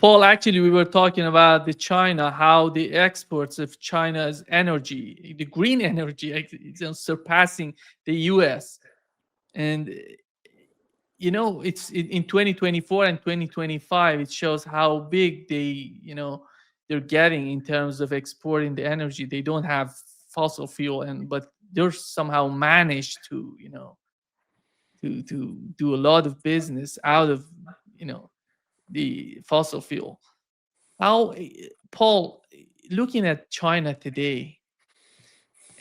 Paul, actually, we were talking about the China, how the exports of China's energy, the green energy, is surpassing the US. And it's in 2024 and 2025, it shows how big they're getting in terms of exporting the energy. They don't have fossil fuel, but they're somehow managed to to do a lot of business out of you know the fossil fuel. How, Paul, looking at China today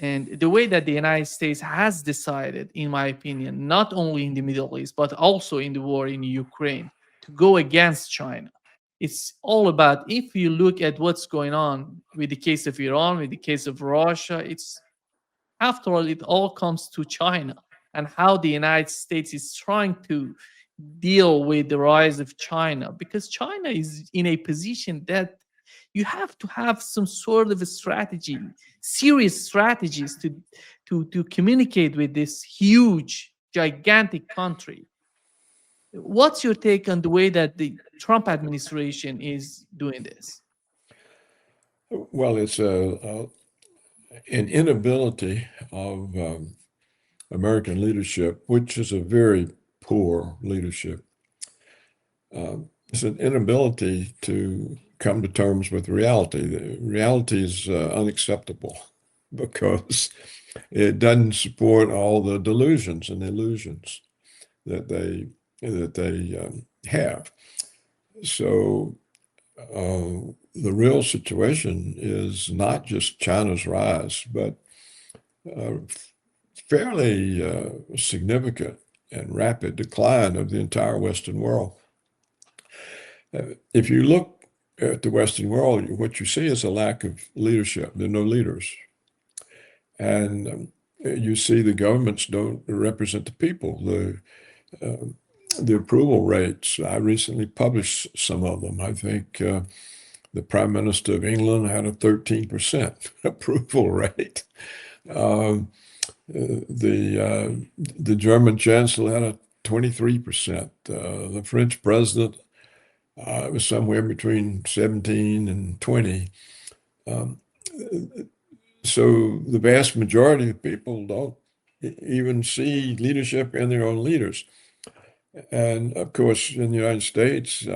and the way that the United States has decided, in my opinion, not only in the Middle East, but also in the war in Ukraine, to go against China. It's all about, if you look at what's going on with the case of Iran, with the case of Russia, it's, after all, it all comes to China and how the United States is trying to deal with the rise of China, because China is in a position that you have to have some sort of a strategy, serious strategies to communicate with this huge, gigantic country. What's your take on the way that the Trump administration is doing this? Well, it's an inability of American leadership, which is a very poor leadership. It's an inability to come to terms with reality. The reality is unacceptable because it doesn't support all the delusions and illusions that they have. So the real situation is not just China's rise, but fairly significant and rapid decline of the entire Western world. If you look at the Western world, what you see is a lack of leadership. There are no leaders. And you see the governments don't represent the people. The approval rates, I recently published some of them. I think the Prime Minister of England had a 13% approval rate. The German Chancellor had a 23%. The French President was somewhere between 17 and 20. So the vast majority of people don't even see leadership in their own leaders. And of course, in the United States,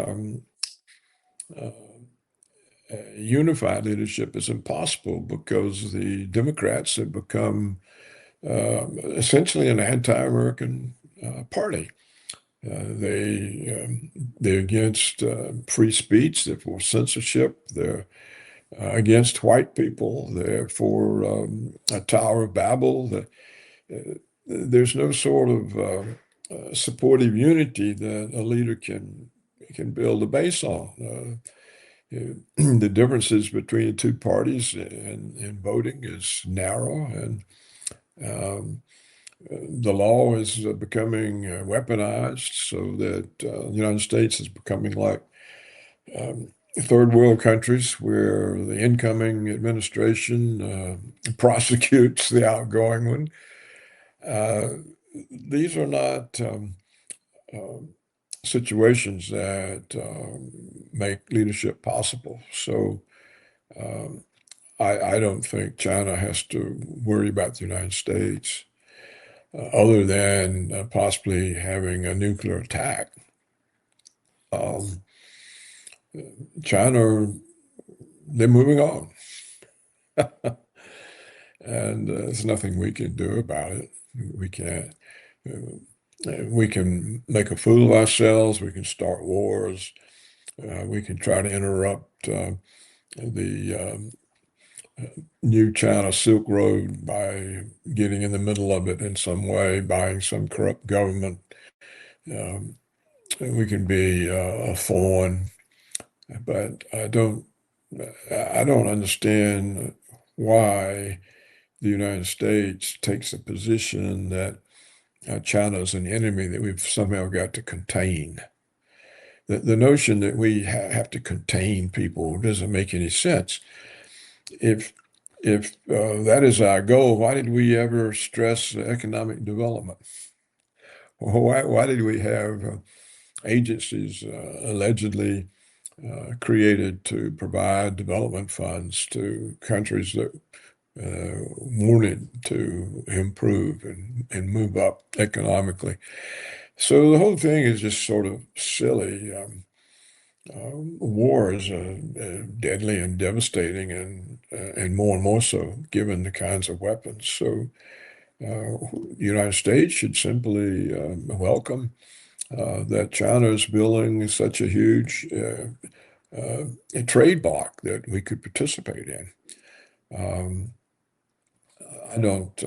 unified leadership is impossible because the Democrats have become essentially an anti-American party. They're against free speech. They're for censorship. They're against white people. They're for a Tower of Babel. There's no sort of supportive unity that a leader can build a base on. The differences between the two parties in voting is narrow, and the law is becoming weaponized, so that the United States is becoming like third world countries where the incoming administration prosecutes the outgoing one. These are not situations that make leadership possible. So I don't think China has to worry about the United States other than possibly having a nuclear attack. China, they're moving on. And there's nothing we can do about it. We can't. We can make a fool of ourselves. We can start wars. We can try to interrupt the new China Silk Road by getting in the middle of it in some way, buying some corrupt government. We can be a thorn, but I don't understand why the United States takes a position that China is an enemy that we've somehow got to contain. The notion that we have to contain people doesn't make any sense. If that is our goal, why did we ever stress economic development? Why did we have agencies allegedly created to provide development funds to countries that wanted to improve and move up economically. So the whole thing is just sort of silly. Wars are deadly and devastating, and more so given the kinds of weapons. So the United States should simply welcome that China is building such a huge trade bloc that we could participate in. I don't.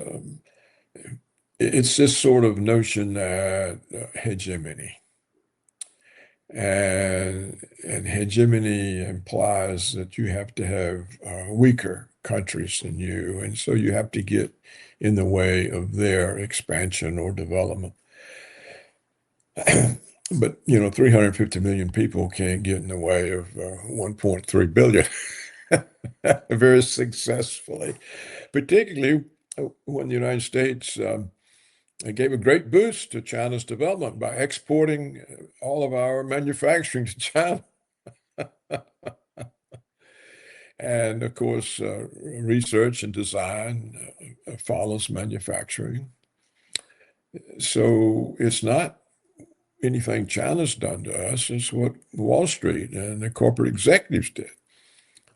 It's this sort of notion that hegemony. And hegemony implies that you have to have weaker countries than you, and so you have to get in the way of their expansion or development. But 350 million people can't get in the way of 1.3 billion very successfully, particularly when the United States gave a great boost to China's development by exporting all of our manufacturing to China. And of course, research and design follows manufacturing. So it's not anything China's done to us, it's what Wall Street and the corporate executives did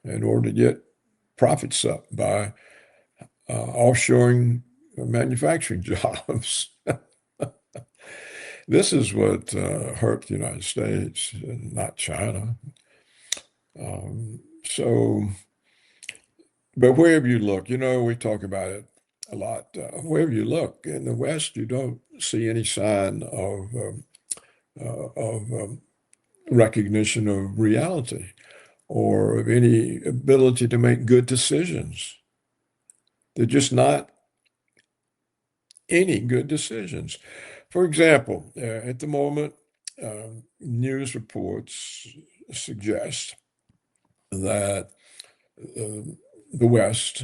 in order to get profits up by offshoring manufacturing jobs. This is what hurt the United States, not China. But wherever you look, we talk about it a lot. Wherever you look in the West, you don't see any sign of recognition of reality or of any ability to make good decisions. They're just not any good decisions. For example, at the moment, news reports suggest that the West,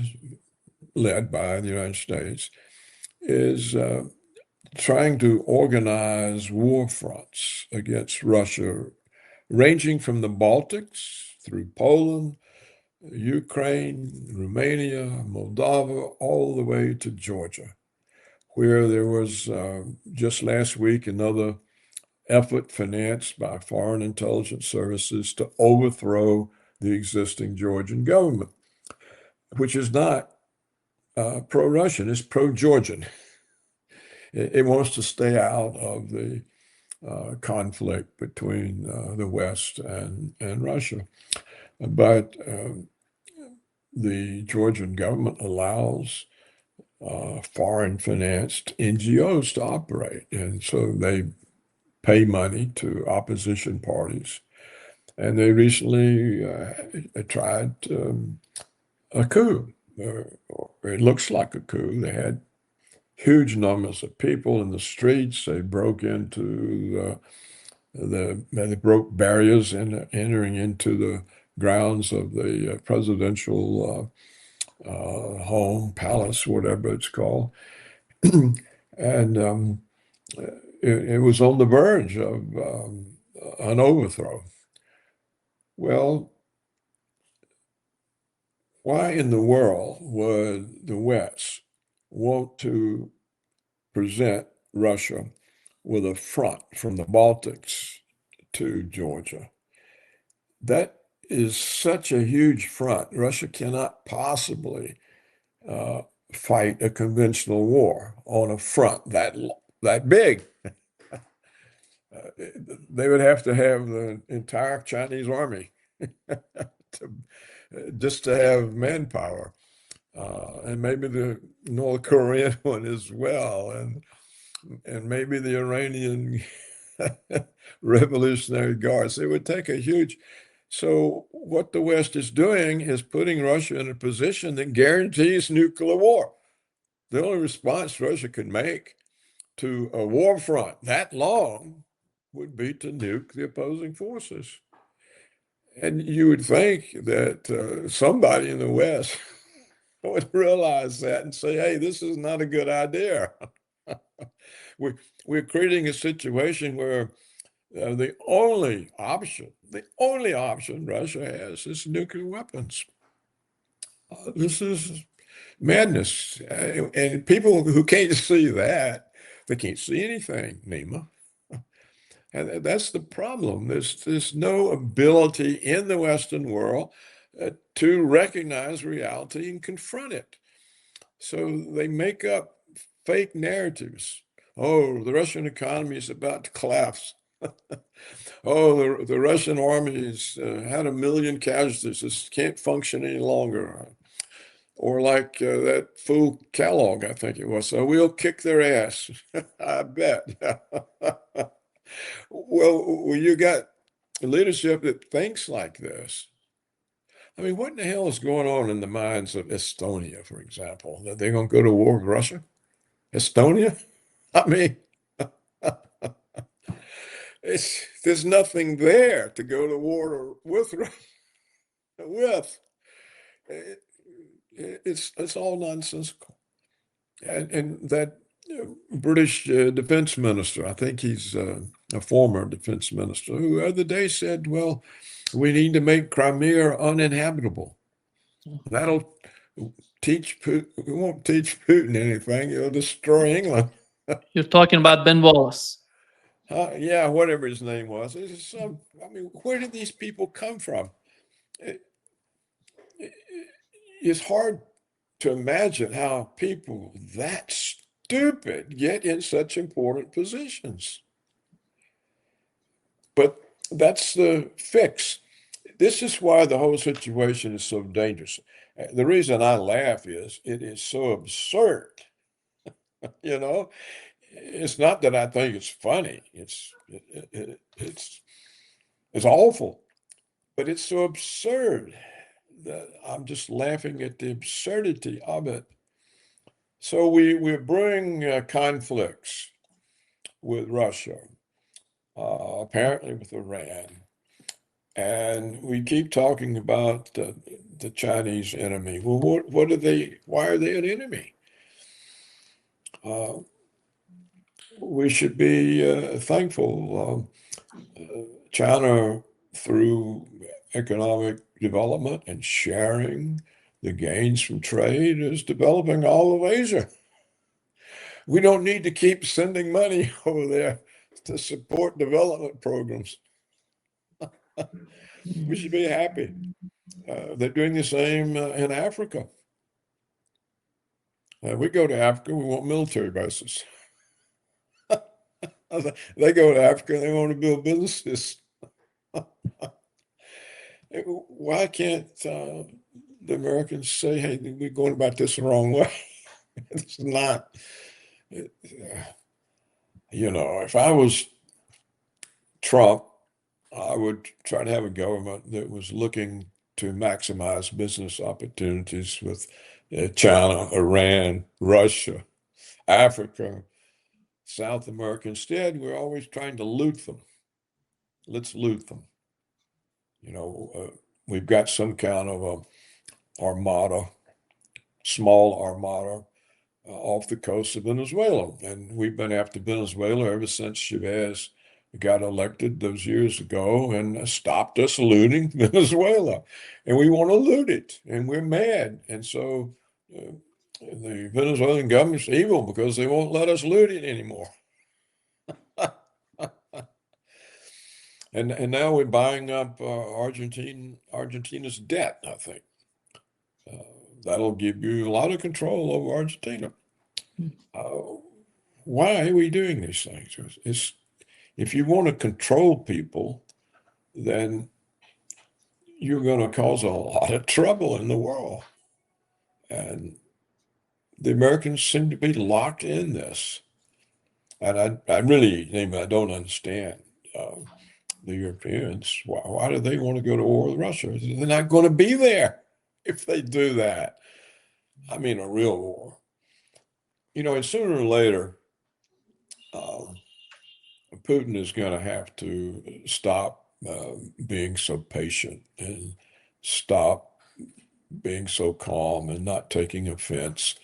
led by the United States, is trying to organize war fronts against Russia, ranging from the Baltics through Poland, Ukraine, Romania, Moldova, all the way to Georgia, where there was just last week another effort financed by foreign intelligence services to overthrow the existing Georgian government, which is not pro-Russian, it's pro-Georgian. It wants to stay out of the conflict between the West and Russia. But the Georgian government allows foreign financed NGOs to operate. And so they pay money to opposition parties. And they recently tried a coup. It looks like a coup. They had huge numbers of people in the streets. They broke into they broke barriers entering into the grounds of the presidential home, palace, whatever it's called. And it was on the verge of an overthrow. Well, why in the world would the West want to present Russia with a front from the Baltics to Georgia? That is such a huge front. Russia cannot possibly fight a conventional war on a front that big. They would have to have the entire Chinese army just to have manpower, and maybe the North Korean one as well, and maybe the Iranian Revolutionary Guards. It would take a huge. So what the West is doing is putting Russia in a position that guarantees nuclear war. The only response Russia could make to a war front that long would be to nuke the opposing forces. And you would think that somebody in the West would realize that and say, hey, this is not a good idea. We're creating a situation where the only option The only option Russia has is nuclear weapons. This is madness. And people who can't see that, they can't see anything, Nima. And that's the problem. There's no ability in the Western world to recognize reality and confront it. So they make up fake narratives. Oh, the Russian economy is about to collapse. Oh, the Russian army's had 1 million casualties. It can't function any longer. Or like that fool Kellogg, I think it was. So we'll kick their ass. I bet. Well, you got leadership that thinks like this. I mean, what in the hell is going on in the minds of Estonia, for example? That they're going to go to war with Russia? Estonia? I mean, there's nothing there to go to war with. With it's all nonsensical. And that British defense minister, I think he's a former defense minister, who the other day said, "Well, we need to make Crimea uninhabitable. That'll teach Putin. We won't teach Putin anything. It'll destroy England." You're talking about Ben Wallace. Yeah, whatever his name was. I mean, where did these people come from? It's hard to imagine how people that stupid get in such important positions. But that's the fix. This is why the whole situation is so dangerous. The reason I laugh is it is so absurd. You know, it's not that I think it's funny. It's awful, but it's so absurd that I'm just laughing at the absurdity of it. So we're brewing conflicts with Russia, apparently with Iran, and we keep talking about the Chinese enemy. Well, what are they? Why are they an enemy? We should be thankful. China, through economic development and sharing the gains from trade, is developing all of Asia. We don't need to keep sending money over there to support development programs. We should be happy. They're doing the same in Africa. We go to Africa, we want military bases. They go to Africa, they want to build businesses. Why can't the Americans say, hey, we're going about this the wrong way? It's not, if I was Trump, I would try to have a government that was looking to maximize business opportunities with China, Iran, Russia, Africa, South America. Instead, we're always trying to loot them. Let's loot them. We've got some kind of a armada, small armada off the coast of Venezuela. And we've been after Venezuela ever since Chavez got elected those years ago and stopped us looting Venezuela. And we want to loot it, and we're mad. And so the Venezuelan government's evil because they won't let us loot it anymore. And now we're buying up Argentina's debt, I think. That'll give you a lot of control over Argentina. Why are we doing these things? If you want to control people, then you're going to cause a lot of trouble in the world. And the Americans seem to be locked in this. And I really, I don't understand the Europeans. Why do they want to go to war with Russia? They're not going to be there if they do that. I mean, a real war. And sooner or later, Putin is going to have to stop being so patient and stop being so calm and not taking offense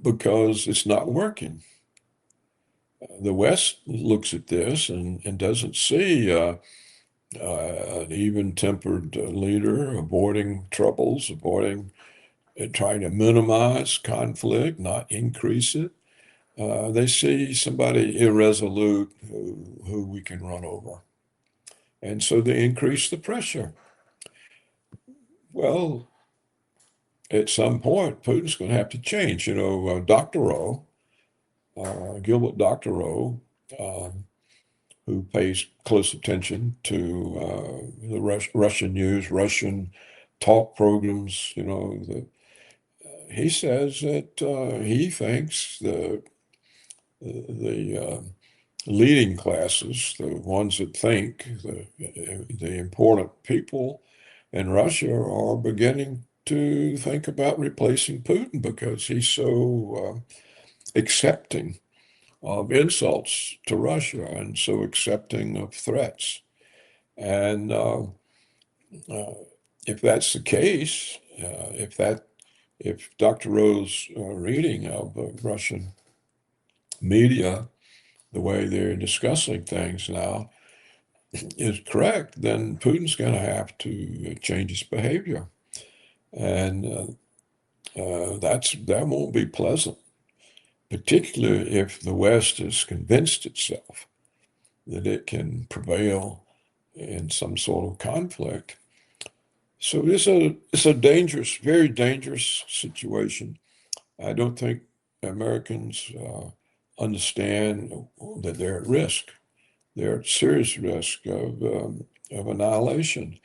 because it's not working. The West looks at this and doesn't see an even-tempered leader, avoiding troubles, trying to minimize conflict, not increase it. They see somebody irresolute who we can run over. And so they increase the pressure. Well, at some point, Putin's going to have to change. Dr. Rowe, Gilbert Dr. Rowe, who pays close attention to the Russian news, Russian talk programs, he says that he thinks the leading classes, the ones that think, the important people in Russia are beginning to think about replacing Putin because he's so accepting of insults to Russia and so accepting of threats. And if that's the case, if Dr. Rowe's reading of the Russian media, the way they're discussing things now, is correct, then Putin's going to have to change his behavior. And that won't be pleasant, particularly if the West has convinced itself that it can prevail in some sort of conflict. So it's a dangerous, very dangerous situation. I don't think Americans understand that they're at risk. They're at serious risk of annihilation.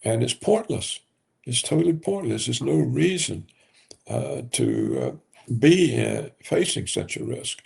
And it's pointless. It's totally pointless. There's no reason to be facing such a risk.